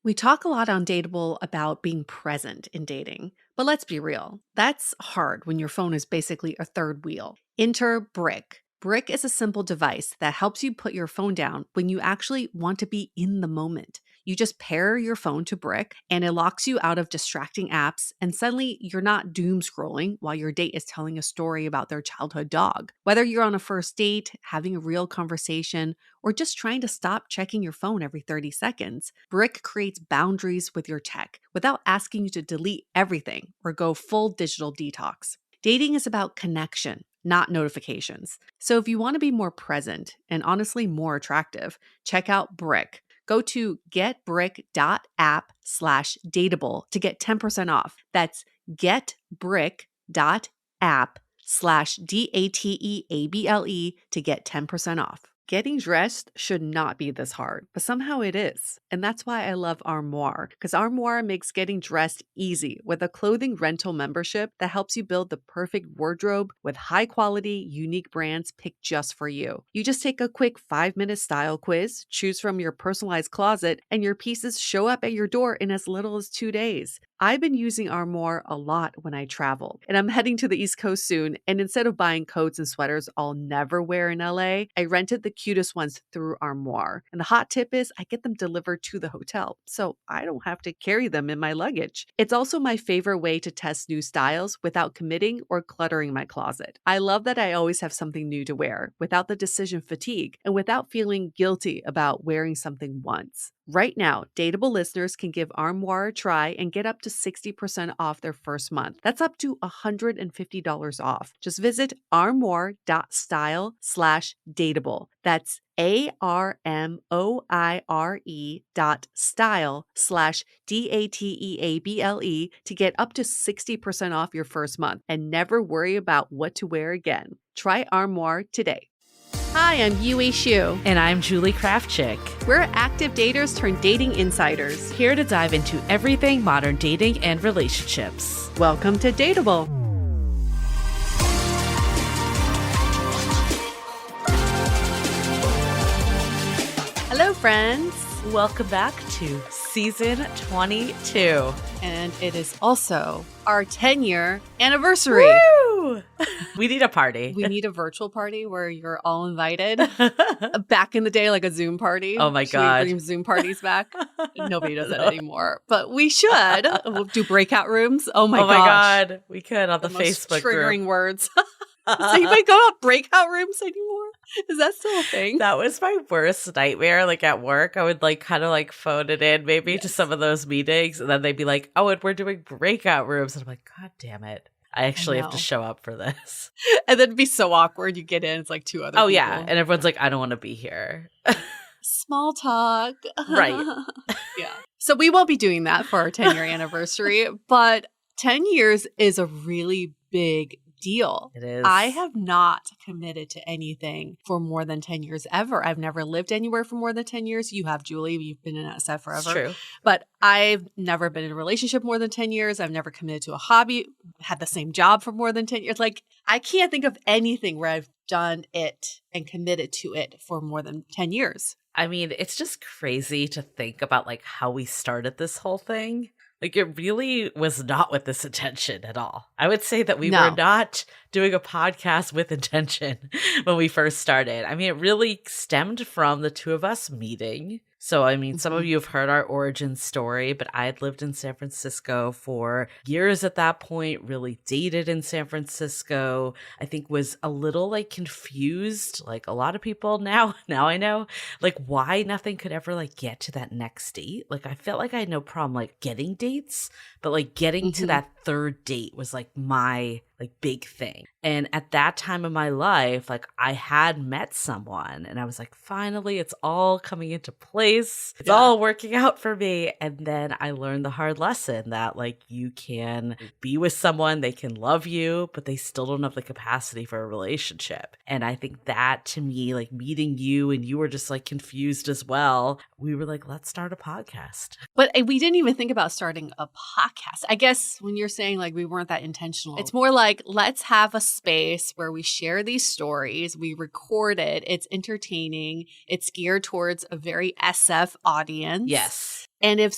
We talk a lot on Dateable about being present in dating, but let's be real. That's hard when your phone is basically a third wheel. Enter Brick. Brick is a simple device that helps you put your phone down when you actually want to be in the moment. You just pair your phone to Brick and it locks you out of distracting apps, and suddenly you're not doom scrolling while your date is telling a story about their childhood dog. Whether you're on a first date, having a real conversation, or just trying to stop checking your phone every 30 seconds, Brick creates boundaries with your tech without asking you to delete everything or go full digital detox. Dating is about connection, not notifications. So if you want to be more present and honestly more attractive, check out Brick. Go to getbrick.app/dateable to get 10% off. That's getbrick.app/dateable to get 10% off. Getting dressed should not be this hard, but somehow it is. And that's why I love Armoire, because Armoire makes getting dressed easy with a clothing rental membership that helps you build the perfect wardrobe with high quality, unique brands picked just for you. You just take a quick 5-minute style quiz, choose from your personalized closet, and your pieces show up at your door in as little as 2 days. I've been using Armoire a lot when I travel, and I'm heading to the East Coast soon. And instead of buying coats and sweaters I'll never wear in LA, I rented the cutest ones through Armoire. And the hot tip is I get them delivered to the hotel, so I don't have to carry them in my luggage. It's also my favorite way to test new styles without committing or cluttering my closet. I love that I always have something new to wear without the decision fatigue and without feeling guilty about wearing something once. Right now, Dateable listeners can give Armoire a try and get up to 60% off their first month. That's up to $150 off. Just visit armoire.style/dateable. That's ARMOIRE.style/DATEABLE to get up to 60% off your first month and never worry about what to wear again. Try Armoire today. Hi, I'm Yue Xu. And I'm Julie Kraftchick. We're active daters turned dating insiders. Here to dive into everything modern dating and relationships. Welcome to Dateable. Hello, friends. Welcome back to season 22. And it is also our 10-year anniversary. Woo! We need a party. We need a virtual party where you're all invited. Back in the day, like a Zoom party. Oh my Should God. we bring Zoom parties back? Nobody does that anymore. But we should. We'll do breakout rooms. Oh my God. We could on the Facebook triggering group. Words. So you might go to breakout rooms anymore? Is that still a thing? That was my worst nightmare. Like at work, I would like kind of like phone it in maybe to some of those meetings. And then they'd be like, oh, and we're doing breakout rooms. And I'm like, God damn it. I actually have to show up for this. And then it'd be so awkward. You get in, it's like 2 other people. Oh, yeah. And everyone's like, I don't want to be here. Small talk. Right. Yeah. So we won't be doing that for our 10-year anniversary, but 10 years is a really big deal. It is. I have not committed to anything for more than 10 years ever. I've never lived anywhere for more than 10 years. You have, Julie. You've been in SF forever. It's true. But I've never been in a relationship more than 10 years. I've never committed to a hobby, had the same job for more than 10 years. Like, I can't think of anything where I've done it and committed to it for more than 10 years. I mean, it's just crazy to think about like how we started this whole thing. Like, it really was not with this intention at all. I would say that we were not doing a podcast with intention when we first started. I mean, it really stemmed from the two of us meeting. So, I mean, some of you have heard our origin story, but I had lived in San Francisco for years at that point, really dated in San Francisco. I think was a little like confused, like a lot of people now I know, like why nothing could ever like get to that next date. Like I felt like I had no problem like getting dates, but like getting to that third date was like my like big thing. And at that time of my life, like I had met someone and I was like, finally, it's all coming into place. It's all working out for me. And then I learned the hard lesson that like you can be with someone, they can love you, but they still don't have the capacity for a relationship. And I think that to me, like meeting you and you were just like confused as well, we were like, let's start a podcast. But we didn't even think about starting a podcast. I guess when you're saying like we weren't that intentional, it's more like let's have a space where we share these stories, we record it, it's entertaining, it's geared towards a very SF audience. Yes. And if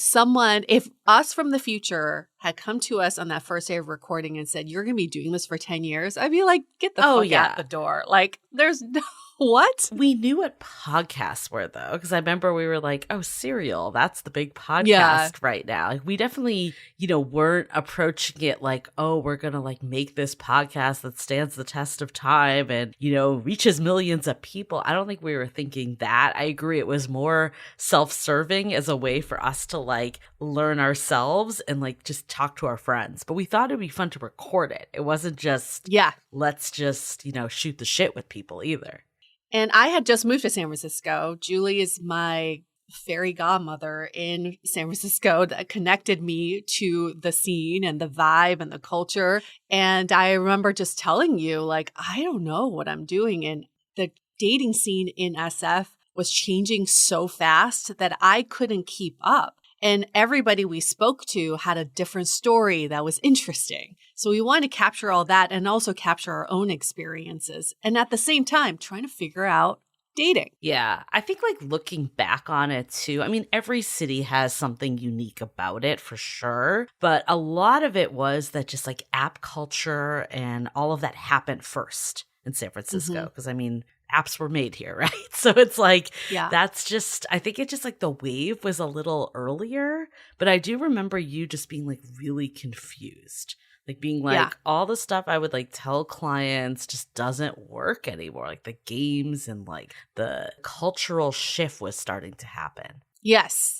us from the future had come to us on that first day of recording and said, you're going to be doing this for 10 years, I'd be like, get the fuck out the door. Like, there's no, what? We knew what podcasts were, though, because I remember we were like, oh, Serial, that's the big podcast right now. Like, we definitely, weren't approaching it like, oh, we're going to like make this podcast that stands the test of time and, reaches millions of people. I don't think we were thinking that. I agree. It was more self-serving as a way for us to like learn ourselves and like just talk to our friends. But we thought it'd be fun to record it. It wasn't just, let's just, shoot the shit with people either. And I had just moved to San Francisco. Julie is my fairy godmother in San Francisco that connected me to the scene and the vibe and the culture. And I remember just telling you, like, I don't know what I'm doing. And the dating scene in SF was changing so fast that I couldn't keep up. And everybody we spoke to had a different story that was interesting. So we wanted to capture all that and also capture our own experiences. And at the same time, trying to figure out dating. Yeah. I think like looking back on it too, I mean, every city has something unique about it for sure. But a lot of it was that just like app culture and all of that happened first in San Francisco. Because I mean, apps were made here, right? So it's like, that's just, I think it just like the wave was a little earlier, but I do remember you just being like really confused, like being like all the stuff I would like tell clients just doesn't work anymore. Like the games and like the cultural shift was starting to happen. Yes.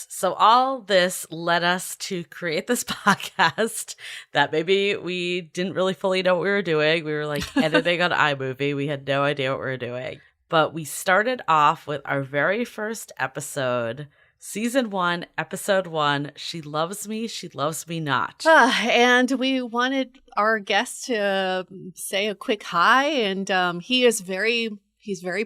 So all this led us to create this podcast that maybe we didn't really fully know what we were doing. We were like editing on iMovie. We had no idea what we were doing. But we started off with our very first episode, Season 1, Episode 1, She Loves Me, She Loves Me Not. And we wanted our guest to say a quick hi. And he's very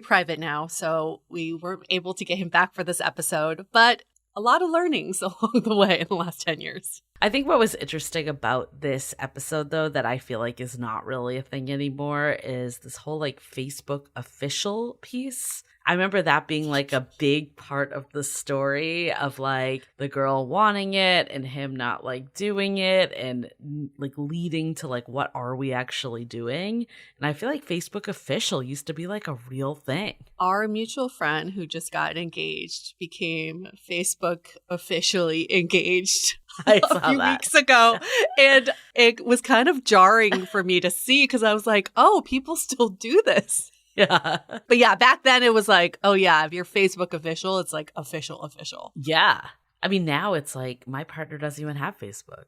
private now, so we weren't able to get him back for this episode. But a lot of learnings along the way in the last 10 years. I think what was interesting about this episode, though, that I feel like is not really a thing anymore is this whole like Facebook official piece. I remember that being like a big part of the story of like the girl wanting it and him not like doing it and like leading to like what are we actually doing. And I feel like Facebook official used to be like a real thing. Our mutual friend who just got engaged became Facebook officially engaged a few weeks ago. And it was kind of jarring for me to see because I was like, oh, people still do this. Yeah. But yeah, back then it was like, oh yeah, if you're Facebook official, it's like official. Yeah. I mean, now it's like my partner doesn't even have Facebook.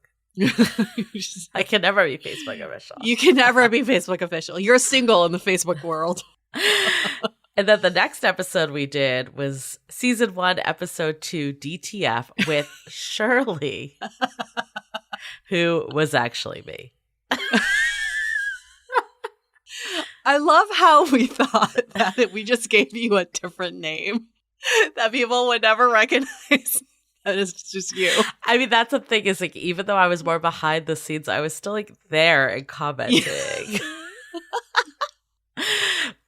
I can never be Facebook official. You can never be Facebook official. You're single in the Facebook world. And then the next episode we did was Season 1, Episode 2, DTF with Shirley, who was actually me. I love how we thought that we just gave you a different name that people would never recognize. That is just you. I mean, that's the thing is like, even though I was more behind the scenes, I was still like there and commenting.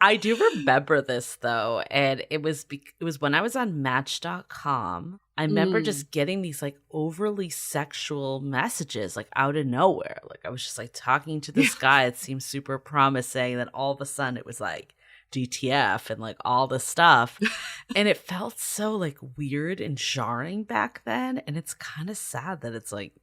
I do remember this though, and it was when I was on Match.com. I remember just getting these like overly sexual messages like out of nowhere. Like I was just like talking to this guy. It seemed super promising. Then all of a sudden it was like DTF and like all this stuff. And it felt so like weird and jarring back then. And it's kind of sad that it's like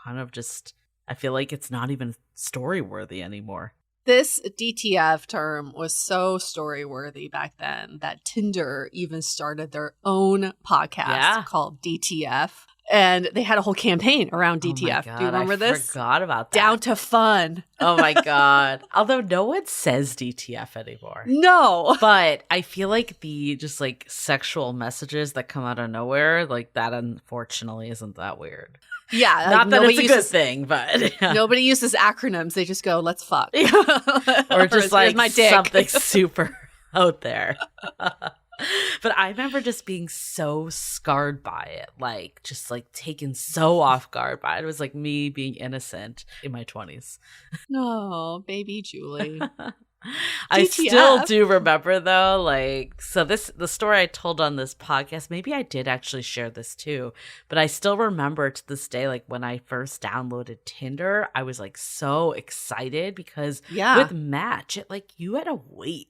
kind of just, I feel like it's not even story worthy anymore. This DTF term was so story-worthy back then that Tinder even started their own podcast called DTF. And they had a whole campaign around DTF. Oh my God, do you remember this? I forgot about that. Down to fun. Oh my God. Although no one says DTF anymore. No. But I feel like the just like sexual messages that come out of nowhere, like that unfortunately isn't that weird. Yeah. Not that it's a good thing, but. Yeah. Nobody uses acronyms. They just go, let's fuck. Or just like my dick. Something super out there. But I remember just being so scarred by it, like just like taken so off guard by it. It was like me being innocent in my 20s. No, baby Julie. I still do remember though, like, so the story I told on this podcast, maybe I did actually share this too, but I still remember to this day, like when I first downloaded Tinder, I was like so excited because with Match, you had to wait.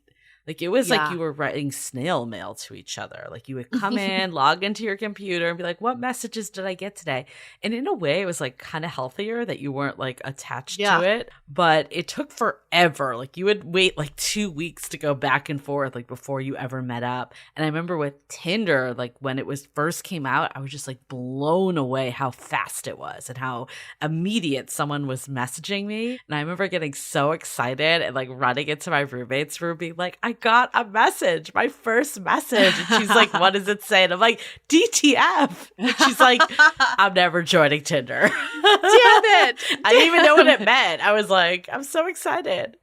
Like, it was like you were writing snail mail to each other. Like, you would come in, log into your computer, and be like, what messages did I get today? And in a way, it was, like, kind of healthier that you weren't, like, attached to it. But it took forever. Like, you would wait, like, 2 weeks to go back and forth, like, before you ever met up. And I remember with Tinder, like, when it was first came out, I was just, like, blown away how fast it was and how immediate someone was messaging me. And I remember getting so excited and, like, running into my roommate's room being like, I got a message, my first message. And she's like, what does it say? And I'm like, DTF. And she's like, I'm never joining Tinder. Damn it. I didn't even know what it meant. I was like, I'm so excited.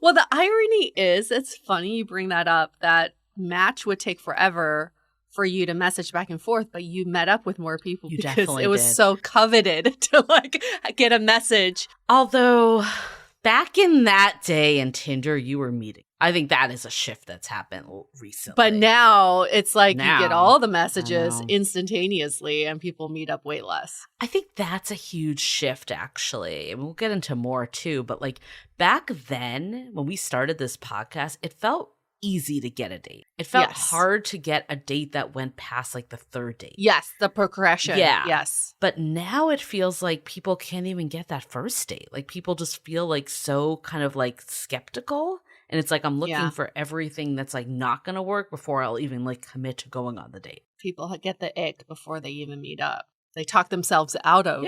Well, the irony is, it's funny you bring that up, that Match would take forever for you to message back and forth, but you met up with more people because it was so coveted to like get a message. Although back in that day in Tinder, you were meeting. I think that is a shift that's happened recently. But now it's like you get all the messages instantaneously and people meet up way less. I think that's a huge shift, actually. And we'll get into more too. But like back then, when we started this podcast, it felt easy to get a date. It felt hard to get a date that went past like the third date. Yes, the progression. Yeah. Yes. But now it feels like people can't even get that first date. Like people just feel like so kind of like skeptical. And it's like I'm looking for everything that's like not going to work before I'll even like commit to going on the date. People get the ick before they even meet up. They talk themselves out of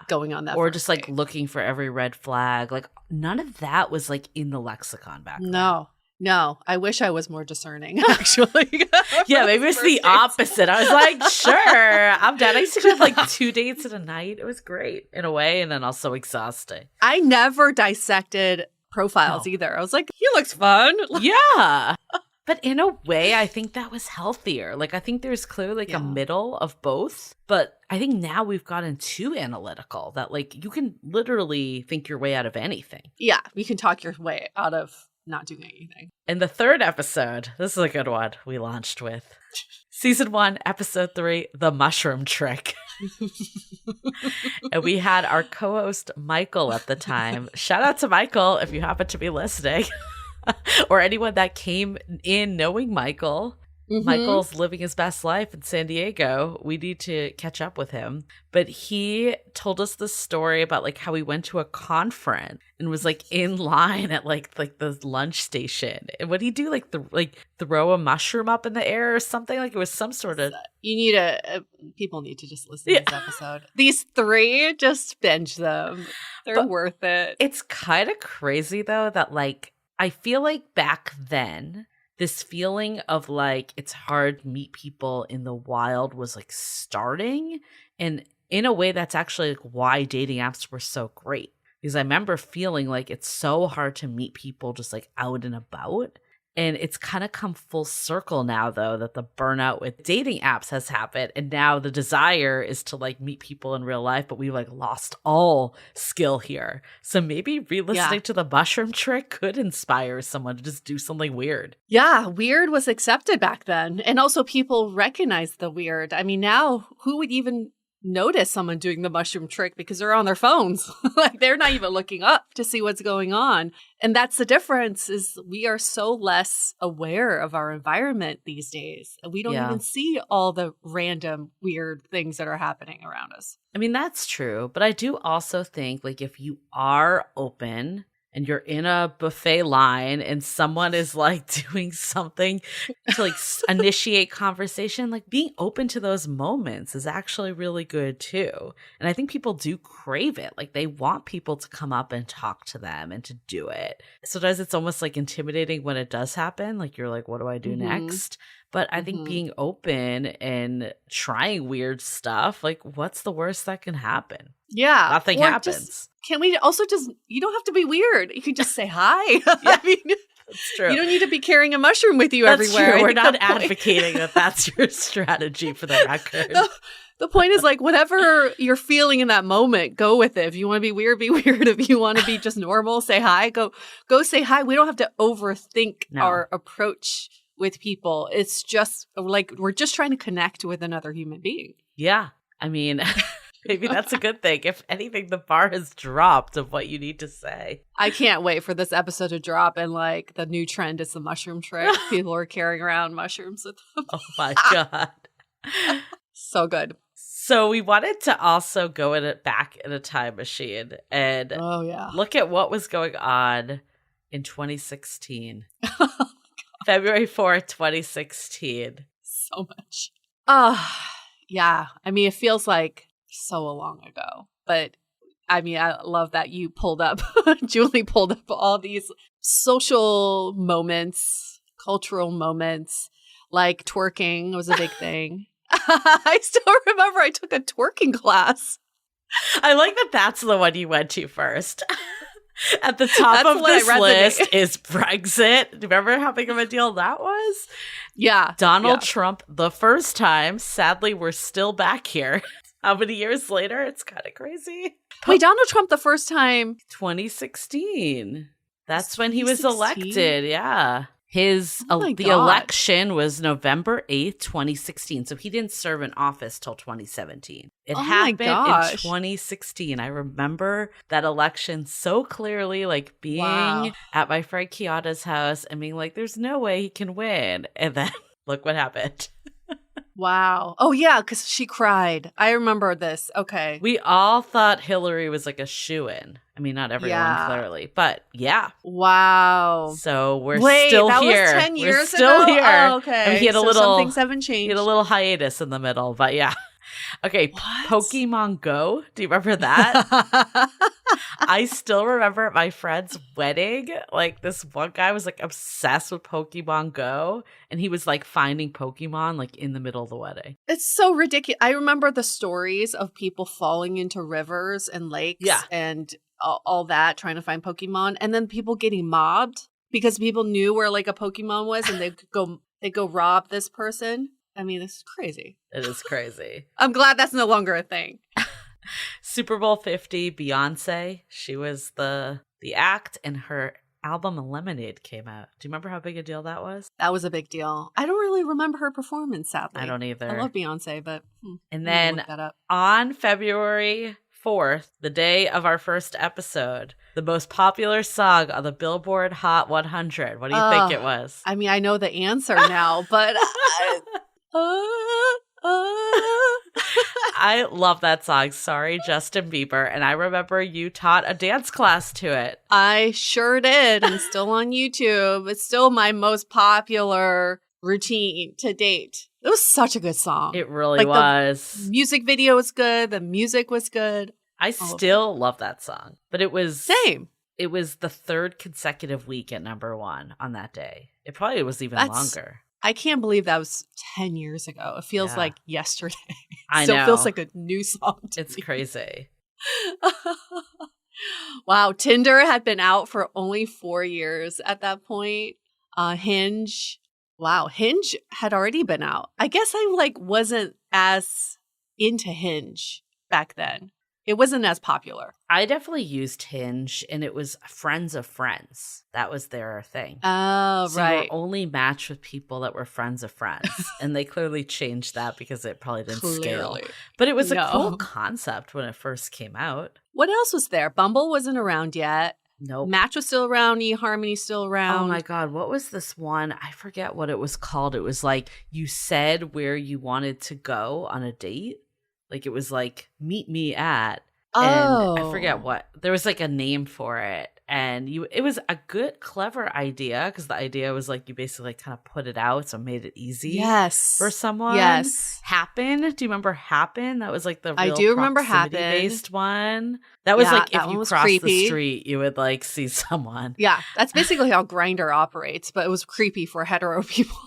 going on that or just like date. Looking for every red flag. Like none of that was like in the lexicon back then. No, I wish I was more discerning, actually. Yeah, maybe it's the opposite. I was like, sure, I'm down. I used to go have like 2 dates in a night. It was great in a way, and then also exhausting. I never dissected profiles either. I was like, he looks fun. Yeah. But in a way, I think that was healthier. Like, I think there's clearly like a middle of both. But I think now we've gotten too analytical that like you can literally think your way out of anything. Yeah, you can talk your way out of not doing anything. In the third episode, this is a good one we launched with. Season 1, episode 3, The Mushroom Trick. And we had our co-host Michael at the time. Shout out to Michael if you happen to be listening. Or anyone that came in knowing Michael. Mm-hmm. Michael's living his best life in San Diego. We need to catch up with him. But he told us this story about like how he went to a conference and was like in line at like the lunch station. And what did he do? Like throw a mushroom up in the air or something? Like it was some sort of. You need people need to just listen to this episode. These 3, just binge them. They're worth it. It's kind of crazy though that like I feel like back then, this feeling of like it's hard to meet people in the wild was like starting. And in a way, that's actually like why dating apps were so great. Because I remember feeling like it's so hard to meet people just like out and about. And it's kind of come full circle now, though, that the burnout with dating apps has happened. And now the desire is to like meet people in real life, but we like lost all skill here. So maybe re-listening to The Mushroom Trick could inspire someone to just do something weird. Yeah, weird was accepted back then. And also people recognized the weird. I mean, now who would even notice someone doing the mushroom trick because they're on their phones? Like they're not even looking up to see what's going on. And that's the difference, is we are so less aware of our environment these days. We don't even see all the random weird things that are happening around us. I mean, that's true. But I do also think like if you are open and you're in a buffet line and someone is like doing something to like initiate conversation, like being open to those moments is actually really good too. And I think people do crave it. Like they want people to come up and talk to them and to do it. Sometimes it's almost like intimidating when it does happen. Like you're like, what do I do next? But I think being open and trying weird stuff, like, what's the worst that can happen? Yeah. Nothing Or happens. Can we also you don't have to be weird. You can just say hi. Yeah, I mean, that's true. You don't need to be carrying a mushroom with you That's everywhere. True. We're not advocating that that's your strategy for the record. The point is, like, whatever you're feeling in that moment, go with it. If you want to be weird, be weird. If you want to be just normal, say hi. Go say hi. We don't have to overthink our approach with people. It's just like we're just trying to connect with another human being. Yeah. I mean, maybe that's a good thing. If anything, the bar has dropped of what you need to say. I can't wait for this episode to drop, and like the new trend is the mushroom trick. People are carrying around mushrooms with them. Oh my God. So good. So we wanted to also go back in a time machine and look at what was going on in 2016. February 4th, 2016. So much. Yeah. I mean, it feels like so long ago. But I mean, I love that you pulled up, Julie pulled up all these social moments, cultural moments, like twerking was a big thing. I still remember I took a twerking class. I like that that's the one you went to first. At the top of this list is Brexit. Do you remember how big of a deal that was? Yeah. Donald Trump, the first time. Sadly, we're still back here. How many years later? It's kind of crazy. Wait, Donald Trump the first time? 2016. That's when he was elected. Yeah. The election was November 8th, 2016. So he didn't serve in office till 2017. It happened in 2016. I remember that election so clearly, like being at my friend Kiata's house and being like, there's no way he can win. And then look what happened. Wow. Oh, yeah, because she cried. I remember this. Okay. We all thought Hillary was like a shoo-in. I mean, not everyone, clearly, but yeah. Wow. So we're still here. That was 10 years ago? Still here. Oh, okay. I mean, he had some things haven't changed. He had a little hiatus in the middle, but yeah. Okay, Pokemon Go. Do you remember that? I still remember at my friend's wedding, like this one guy was like obsessed with Pokemon Go, and he was like finding Pokemon like in the middle of the wedding. It's so ridiculous. I remember the stories of people falling into rivers and lakes and all that trying to find Pokemon, and then people getting mobbed because people knew where like a Pokemon was, and they go rob this person. I mean, this is crazy. It is crazy. I'm glad that's no longer a thing. Super Bowl 50, Beyonce. She was the act, and her album Lemonade came out. Do you remember how big a deal that was? That was a big deal. I don't really remember her performance, sadly. I don't either. I love Beyonce, but and then on February 4th, the day of our first episode, the most popular song on the Billboard Hot 100. What do you think it was? I mean, I know the answer now, but I love that song. Sorry, Justin Bieber. And I remember you taught a dance class to it. I sure did. And still on YouTube. It's still my most popular routine to date. It was such a good song. It really was. The music video was good. The music was good. I still love that song. But it was... Same. It was the third consecutive week at #1 on that day. It probably was even longer. I can't believe that was 10 years ago. It feels like yesterday. I know. Still feels like a new song to It's me. crazy. Wow. Tinder had been out for only 4 years at that point. Hinge. Wow. Hinge had already been out. I guess I wasn't as into Hinge back then. It wasn't as popular. I definitely used Hinge, and it was friends of friends. That was their thing. Oh, so you were only matched with people that were friends of friends. And they clearly changed that because it probably didn't scale. But it was a cool concept when it first came out. What else was there? Bumble wasn't around yet. Nope. Match was still around. eHarmony still around. Oh my God. What was this one? I forget what it was called. It was like you said where you wanted to go on a date. Like it was like, meet me at. And I forget what. There was like a name for it. And it was a good, clever idea because the idea was like you basically kind of put it out, so made it easy for someone. Yes. Happen. Do you remember Happen? That was like the real I do remember proximity-based one. That was like if you crossed the street, you would like see someone. Yeah, that's basically how Grindr operates, but it was creepy for hetero people.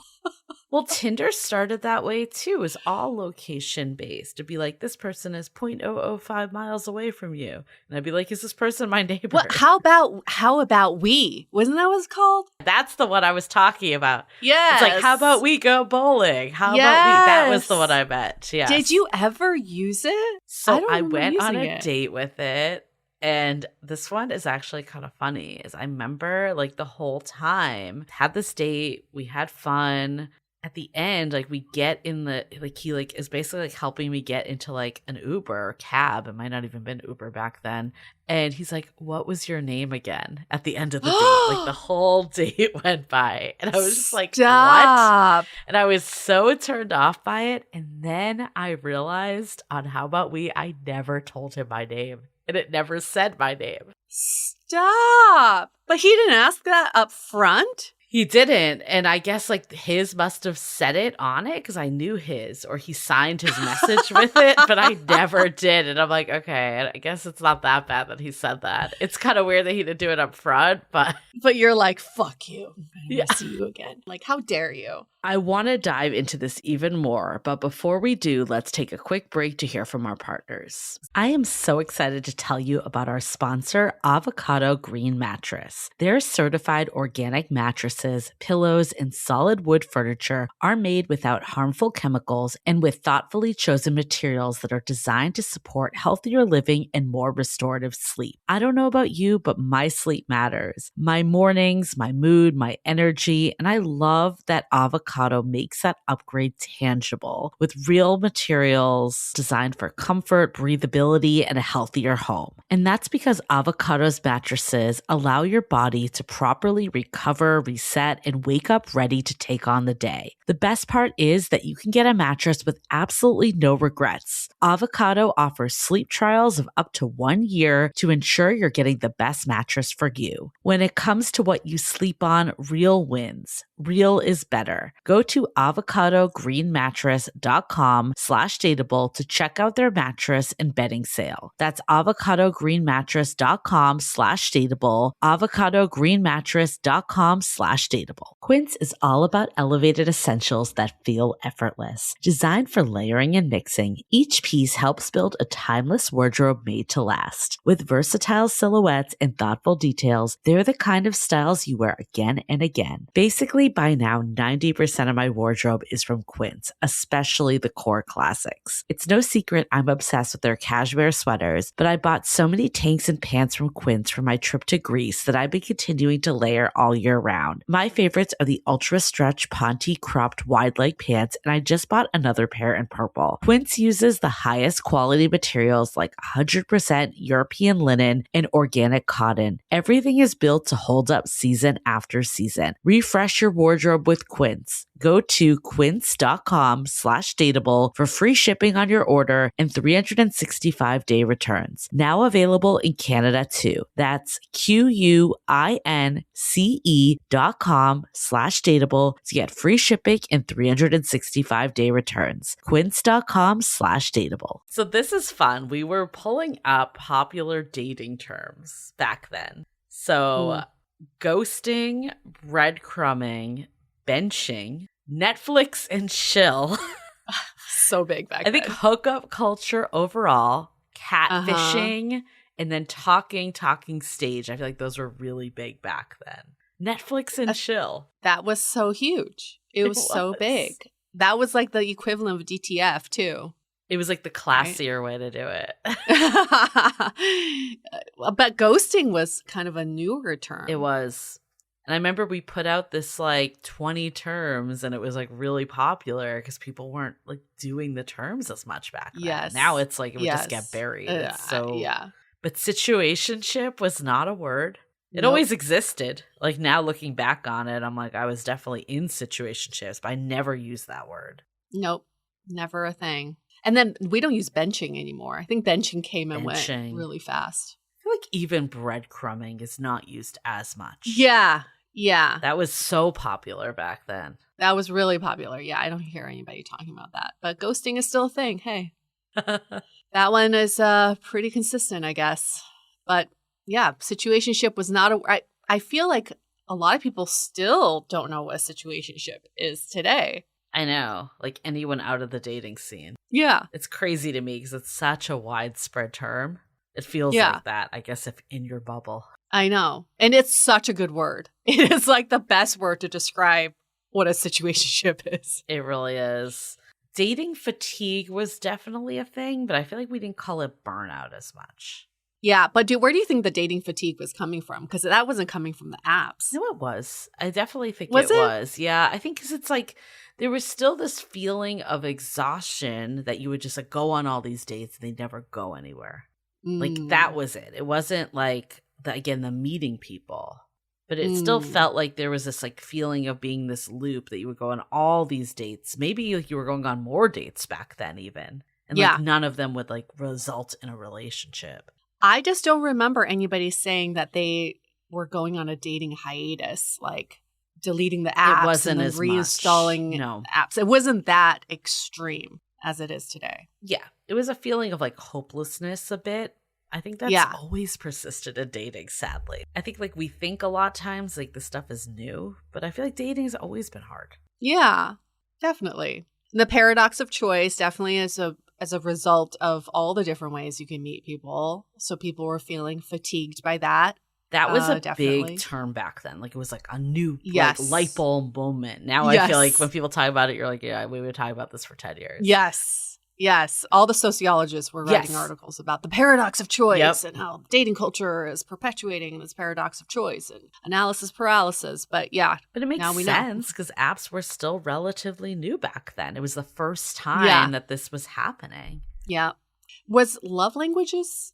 Well, Tinder started that way too. It was all location based. To be like, this person is 0.005 miles away from you. And I'd be like, is this person my neighbor? What? How about we? Wasn't that what it's called? That's the one I was talking about. Yes. It's like, how about we go bowling? How about we? That was the one I meant. Yes. Did you ever use it? So I went on a date with it. And this one is actually kind of funny. Is I remember like the whole time, had this date, we had fun. At the end, like we get in the he is basically like helping me get into like an Uber or cab. It might not even been Uber back then. And he's like, "What was your name again?" At the end of the date, like the whole date went by, and I was just like, Stop. "What?" And I was so turned off by it. And then I realized on How About We, I never told him my name, and it never said my name. Stop. But he didn't ask that up front? He didn't, and I guess like his must have said it on it because I knew his, or he signed his message with it, but I never did. And I'm like, okay, I guess it's not that bad that he said that. It's kind of weird that he didn't do it up front, but you're like, fuck you. I'm gonna see you again. Like, how dare you? I want to dive into this even more, but before we do, let's take a quick break to hear from our partners. I am so excited to tell you about our sponsor, Avocado Green Mattress. Their certified organic mattresses, pillows, and solid wood furniture are made without harmful chemicals and with thoughtfully chosen materials that are designed to support healthier living and more restorative sleep. I don't know about you, but my sleep matters. My mornings, my mood, my energy, and I love that Avocado makes that upgrade tangible with real materials designed for comfort, breathability, and a healthier home. And that's because Avocado's mattresses allow your body to properly recover, reset, and wake up ready to take on the day. The best part is that you can get a mattress with absolutely no regrets. Avocado offers sleep trials of up to 1 year to ensure you're getting the best mattress for you. When it comes to what you sleep on, real wins. Real is better. Go to avocadogreenmattress.com/dateable to check out their mattress and bedding sale. That's avocadogreenmattress.com/dateable, avocadogreenmattress.com/dateable. Quince is all about elevated essentials that feel effortless. Designed for layering and mixing, each piece helps build a timeless wardrobe made to last. With versatile silhouettes and thoughtful details, they're the kind of styles you wear again and again. Basically, by now, 90% of my wardrobe is from Quince, especially the core classics. It's no secret I'm obsessed with their cashmere sweaters, but I bought so many tanks and pants from Quince for my trip to Greece that I've been continuing to layer all year round. My favorites are the ultra stretch Ponte cropped wide leg pants, and I just bought another pair in purple. Quince uses the highest quality materials like 100% European linen and organic cotton. Everything is built to hold up season after season. Refresh your wardrobe with Quince. Go to quince.com/dateable for free shipping on your order and 365-day returns. Now available in Canada too. That's QUINCE.com/dateable to get free shipping and 365-day returns. Quince.com/dateable. So this is fun. We were pulling up popular dating terms back then. So ghosting, breadcrumbing, benching, Netflix and chill. So big back then. I think hookup culture overall, catfishing, and then talking stage. I feel like those were really big back then. Netflix and chill. That was so huge. It was so big. That was like the equivalent of DTF too. It was like the classier way to do it. But ghosting was kind of a newer term. It was. And I remember we put out this like 20 terms and it was like really popular because people weren't like doing the terms as much back then. Yes. Now it's like it would just get buried. But situationship was not a word. It always existed. Like now looking back on it, I'm like, I was definitely in situationships, but I never used that word. Nope. Never a thing. And then we don't use benching anymore. I think benching came and went really fast. I feel like even breadcrumbing is not used as much. Yeah. Yeah. That was so popular back then. That was really popular. Yeah, I don't hear anybody talking about that. But ghosting is still a thing. Hey. That one is pretty consistent, I guess. But yeah, situationship was not a... I feel like a lot of people still don't know what a situationship is today. I know, like anyone out of the dating scene. Yeah. It's crazy to me because it's such a widespread term. It feels Yeah. like that, I guess, if in your bubble. I know. And it's such a good word. It is like the best word to describe what a situationship is. It really is. Dating fatigue was definitely a thing, but I feel like we didn't call it burnout as much. Yeah, but where do you think the dating fatigue was coming from? Because that wasn't coming from the apps. No, it was. I definitely think Was it it? was. Yeah, I think because it's like there was still this feeling of exhaustion that you would just like go on all these dates and they never go anywhere. Like that was it. It wasn't like the meeting people, but it still felt like there was this like feeling of being this loop that you would go on all these dates. Maybe like you were going on more dates back then even. And like none of them would like result in a relationship. I just don't remember anybody saying that they were going on a dating hiatus, like deleting the apps it wasn't and then reinstalling apps. It wasn't that extreme as it is today. Yeah. It was a feeling of like hopelessness a bit. I think that's always persisted in dating, sadly. I think like we think a lot of times like this stuff is new, but I feel like dating has always been hard. Yeah, definitely. The paradox of choice definitely is as a result of all the different ways you can meet people. So people were feeling fatigued by that. That was a definitely. big term back then. Like it was like a new like, light bulb moment. Now I feel like when people talk about it, you're like, yeah, we would talk about this for 10 years. Yes. All the sociologists were writing articles about the paradox of choice and how dating culture is perpetuating this paradox of choice and analysis paralysis. But But it makes sense because apps were still relatively new back then. It was the first time that this was happening. Yeah. Was love languages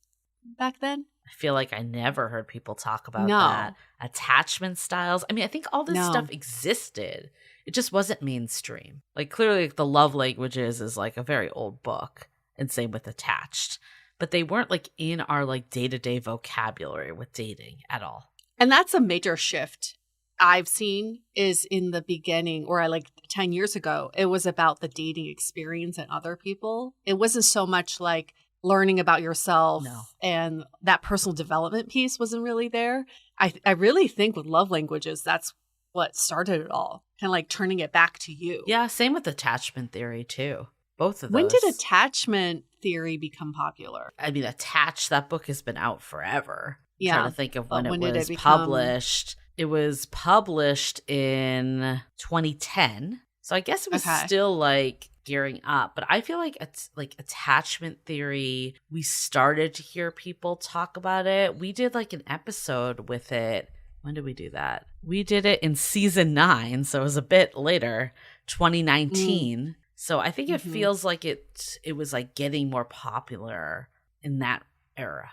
back then? I feel like I never heard people talk about that. Attachment styles. I mean, I think all this stuff existed. It just wasn't mainstream. Like clearly like, the love languages is like a very old book and same with attached. But they weren't like in our like day-to-day vocabulary with dating at all. And that's a major shift I've seen is in the beginning or like 10 years ago, it was about the dating experience and other people. It wasn't so much like learning about yourself and that personal development piece wasn't really there. I really think with love languages, that's what started it all. Kind of like turning it back to you. Yeah, same with attachment theory too. Both of those. When did attachment theory become popular? I mean, Attached, that book has been out forever. Yeah. I'm trying to think of when it was published. It was published in 2010. So I guess it was still like gearing up. But I feel like it's like attachment theory. We started to hear people talk about it. We did like an episode with it. When did we do that? We did it in season 9. So it was a bit later, 2019. So I think it feels like it was like getting more popular in that era.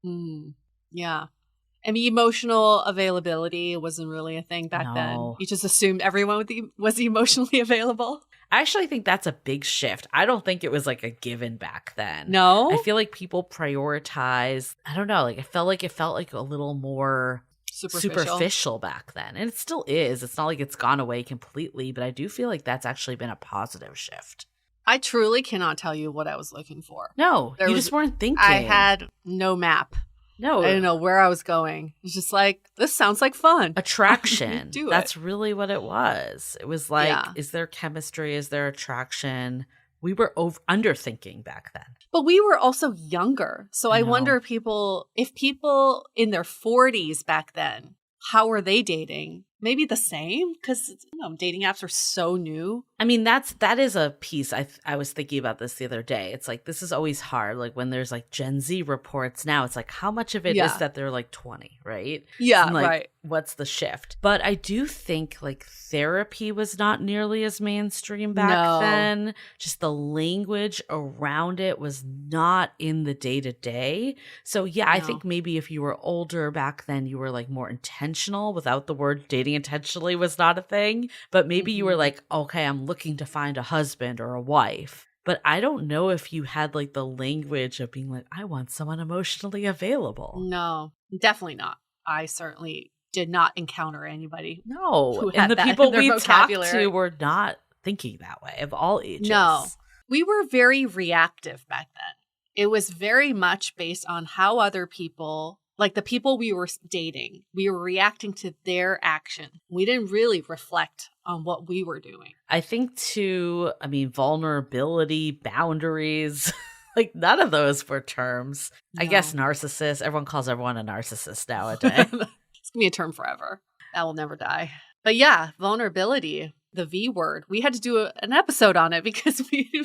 Yeah. I mean, emotional availability wasn't really a thing back then. You just assumed everyone was emotionally available. I actually think that's a big shift. I don't think it was like a given back then. No? I feel like people prioritize, I don't know, like it felt like a little more superficial back then. And it still is. It's not like it's gone away completely, but I do feel like that's actually been a positive shift. I truly cannot tell you what I was looking for. No, you just weren't thinking. I had no map. No. I didn't know where I was going. It was just like, this sounds like fun. Attraction. Do That's really what it was. It was like, is there chemistry? Is there attraction? We were underthinking back then. But we were also younger. So I wonder if people in their 40s back then, how were they dating? Maybe the same? Because dating apps are so new. I mean, that is a piece. I was thinking about this the other day. It's like, this is always hard. Like when there's like Gen Z reports now, it's like, how much of it is that they're like 20, right? Yeah, and, like, right. What's the shift? But I do think like therapy was not nearly as mainstream back then. Just the language around it was not in the day to day. So yeah, I think maybe if you were older back then, you were like more intentional without the word dating intentionally was not a thing. But maybe you were like, okay, I'm looking to find a husband or a wife. But I don't know if you had like the language of being like, I want someone emotionally available. No, definitely not. I certainly did not encounter anybody. No. And the people we talked to were not thinking that way of all ages. No. We were very reactive back then. It was very much based on how other people Like the people we were dating, we were reacting to their action. We didn't really reflect on what we were doing. I think too, I mean, vulnerability, boundaries, like none of those were terms. No. I guess narcissist, everyone calls everyone a narcissist nowadays. It's going to be a term forever. That will never die. But yeah, vulnerability, the V word. We had to do an episode on it because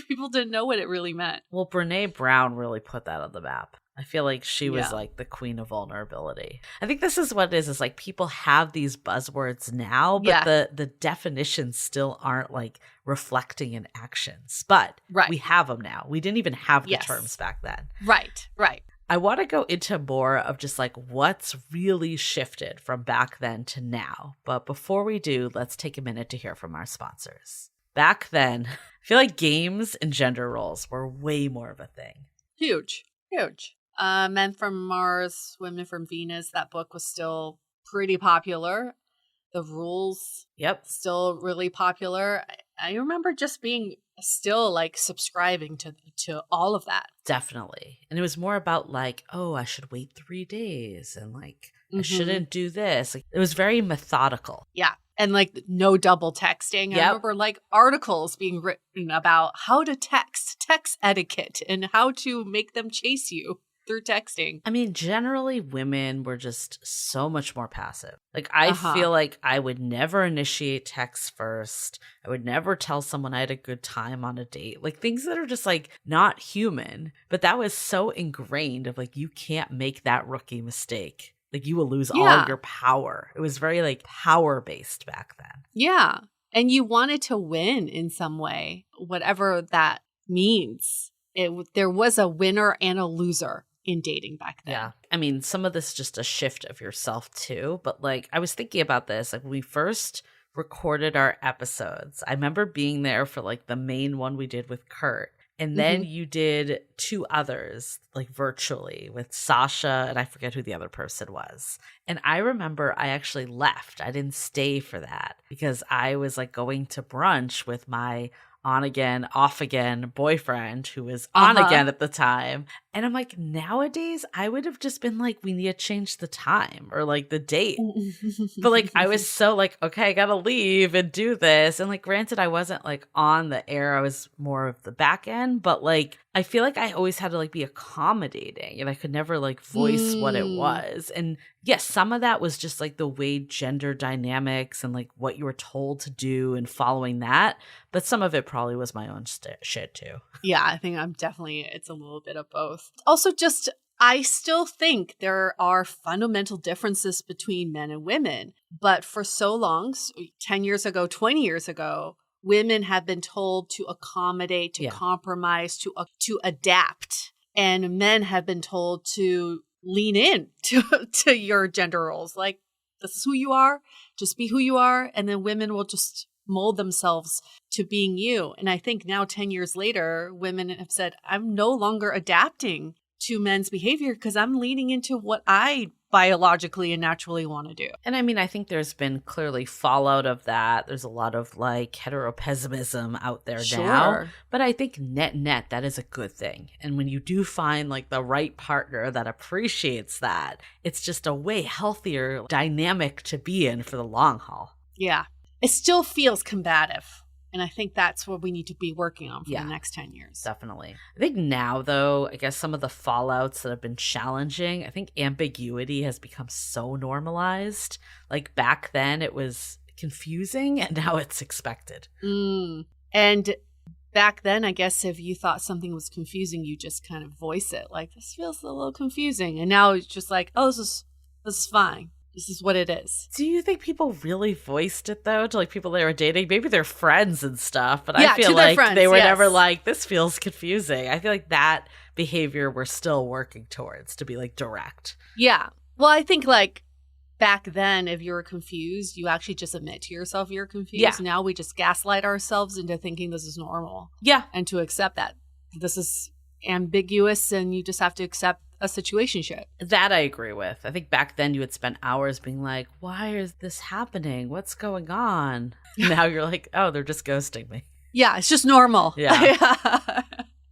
people didn't know what it really meant. Well, Brene Brown really put that on the map. I feel like she was like the queen of vulnerability. I think this is what it is like people have these buzzwords now, but the definitions still aren't like reflecting in actions. But we have them now. We didn't even have the terms back then. Right. I want to go into more of just like what's really shifted from back then to now. But before we do, let's take a minute to hear from our sponsors. Back then, I feel like games and gender roles were way more of a thing. Huge. Men from Mars, Women from Venus, that book was still pretty popular. The rules, still really popular. I remember just being still like subscribing to all of that. Definitely. And it was more about like, oh, I should wait 3 days and like I shouldn't do this. Like, it was very methodical. Yeah. And like no double texting. I remember like articles being written about how to text etiquette, and how to make them chase you through texting. I mean, generally women were just so much more passive. Like I feel like I would never initiate texts first. I would never tell someone I had a good time on a date. Like things that are just like not human. But that was so ingrained of like, you can't make that rookie mistake. Like you will lose all your power. It was very like power based back then. Yeah. And you wanted to win in some way, whatever that means. There was a winner and a loser in dating back then. Yeah. I mean, some of this is just a shift of yourself too. But like I was thinking about this, like when we first recorded our episodes, I remember being there for like the main one we did with Kurt. And then you did 2 others, like virtually with Sasha, and I forget who the other person was. And I remember I actually left. I didn't stay for that because I was like going to brunch with my on again, off again boyfriend who was on again at the time. And I'm like, nowadays, I would have just been like, we need to change the time or like the date. But like, I was so like, okay, I gotta leave and do this. And like, granted, I wasn't like on the air. I was more of the back end. But like, I feel like I always had to like be accommodating and I could never like voice what it was. And yes, some of that was just like the way gender dynamics and like what you were told to do and following that. But some of it probably was my own shit too. Yeah, I think it's a little bit of both. Also, just I still think there are fundamental differences between men and women. But for so long, 10 years ago, 20 years ago, women have been told to accommodate, to compromise, to adapt. And men have been told to lean in to your gender roles. Like, this is who you are. Just be who you are. And then women will just mold themselves to being you. And I think now 10 years later, women have said, I'm no longer adapting to men's behavior because I'm leaning into what I biologically and naturally want to do. And I mean, I think there's been clearly fallout of that. There's a lot of like heteropessimism out there now. But I think net, that is a good thing. And when you do find like the right partner that appreciates that, it's just a way healthier dynamic to be in for the long haul. Yeah. It still feels combative. And I think that's what we need to be working on for the next 10 years. Definitely. I think now, though, I guess some of the fallouts that have been challenging, I think ambiguity has become so normalized. Like back then it was confusing and now it's expected. And back then, I guess if you thought something was confusing, you just kind of voice it. Like, this feels a little confusing. And now it's just like, oh, this is fine. This is what it is. Do you think people really voiced it, though, to like people they were dating? Maybe they're friends and stuff, but I feel like they were never like, this feels confusing. I feel like that behavior we're still working towards to be like direct. Yeah. Well, I think like back then, if you were confused, you actually just admit to yourself you're confused. Yeah. Now we just gaslight ourselves into thinking this is normal. Yeah. And to accept that this is ambiguous and you just have to accept a situationship. That I agree with. I think back then you would spend hours being like, why is this happening? What's going on? Now you're like, oh, they're just ghosting me. Yeah, it's just normal. Yeah.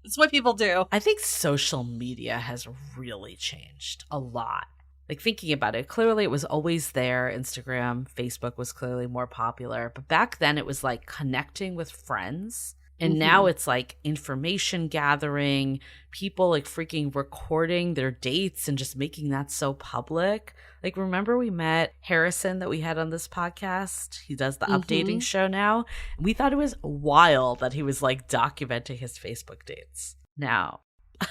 It's what people do. I think social media has really changed a lot. Like thinking about it, clearly it was always there. Instagram, Facebook was clearly more popular. But back then it was like connecting with friends. And now it's like information gathering, people like freaking recording their dates and just making that so public. Like, remember we met Harrison that we had on this podcast? He does the updating show now. And we thought it was wild that he was like documenting his Facebook dates. Now,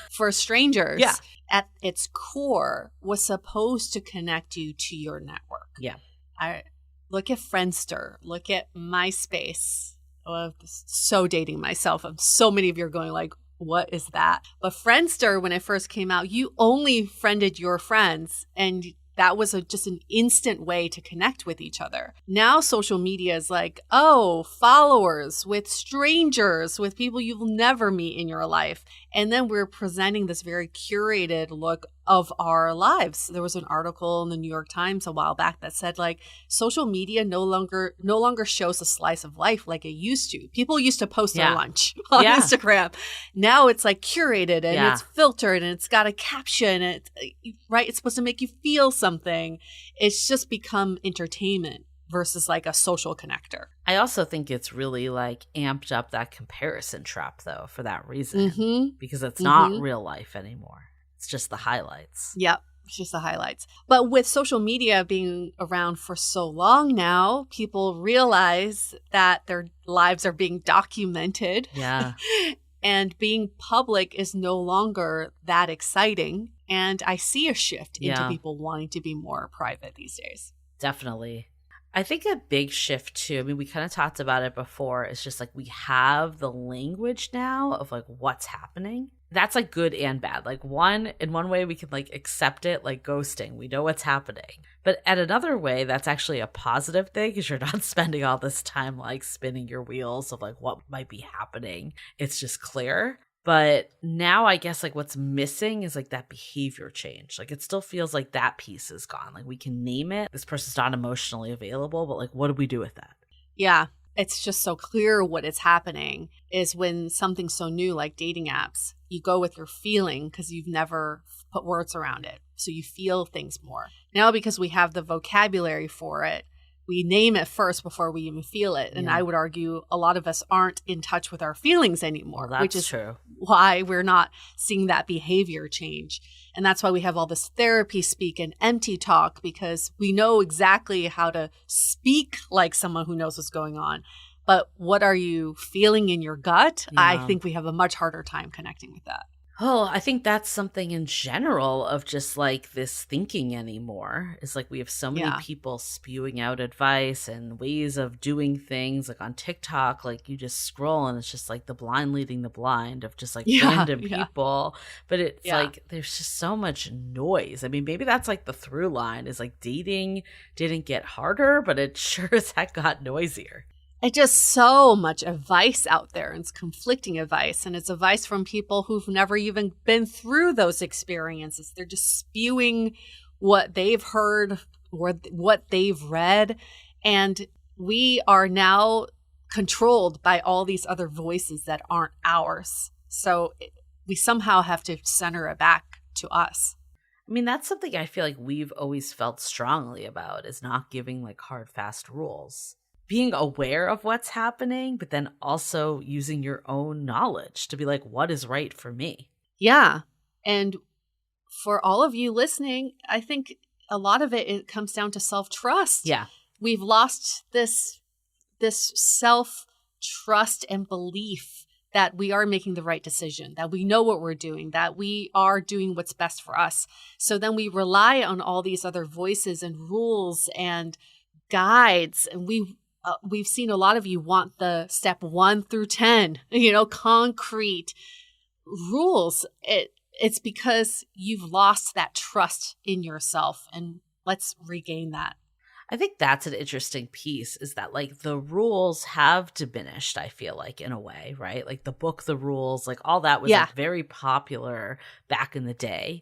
for strangers, yeah, at its core, was supposed to connect you to your network. Yeah. I look at Friendster, look at MySpace. Oh, so dating myself. So many of you are going like, what is that? But Friendster, when it first came out, you only friended your friends, and that was just an instant way to connect with each other. Now social media is like, oh, followers with strangers, with people you'll never meet in your life. And then we're presenting this very curated look of our lives. There was an article in the New York Times a while back that said like social media no longer shows a slice of life like it used to. People used to post their lunch on Instagram. Now it's like curated and it's filtered and it's got a caption. And it's supposed to make you feel something. It's just become entertainment versus like a social connector. I also think it's really like amped up that comparison trap though for that reason, because it's not real life anymore. It's just the highlights. Yep. It's just the highlights. But with social media being around for so long now, people realize that their lives are being documented. Yeah. And being public is no longer that exciting. And I see a shift into people wanting to be more private these days. Definitely. I think a big shift too, I mean, we kind of talked about it before, it's just like we have the language now of like what's happening. That's like good and bad. Like in one way we can like accept it, like ghosting. We know what's happening. But at another way, that's actually a positive thing because you're not spending all this time like spinning your wheels of like what might be happening. It's just clear. But now I guess like what's missing is like that behavior change. Like it still feels like that piece is gone. Like we can name it. This person's not emotionally available, but like what do we do with that? Yeah. It's just so clear what is happening is when something so new like dating apps, you go with your feeling because you've never put words around it. So you feel things more. Now because we have the vocabulary for it, we name it first before we even feel it. And I would argue a lot of us aren't in touch with our feelings anymore, which is true. Why we're not seeing that behavior change. And that's why we have all this therapy speak and empty talk, because we know exactly how to speak like someone who knows what's going on. But what are you feeling in your gut? Yeah. I think we have a much harder time connecting with that. Oh, I think that's something in general of just like this thinking anymore. Is like we have so many people spewing out advice and ways of doing things like on TikTok. Like you just scroll and it's just like the blind leading the blind of just like random people. But it's like there's just so much noise. I mean, maybe that's like the through line is like dating didn't get harder, but it sure as heck got noisier. It's just so much advice out there, and it's conflicting advice, and it's advice from people who've never even been through those experiences. They're just spewing what they've heard or what they've read, and we are now controlled by all these other voices that aren't ours. So we somehow have to center it back to us. I mean, that's something I feel like we've always felt strongly about, is not giving like hard, fast rules. Being aware of what's happening, but then also using your own knowledge to be like, what is right for me? Yeah. And for all of you listening, I think a lot of it comes down to self-trust. Yeah. We've lost this self-trust and belief that we are making the right decision, that we know what we're doing, that we are doing what's best for us. So then we rely on all these other voices and rules and guides, and we've seen a lot of you want the step 1 through 10, concrete rules. It's because you've lost that trust in yourself, and let's regain that. I think that's an interesting piece, is that like the rules have diminished, I feel like, in a way, right? Like the book, The Rules, like all that was like very popular back in the day.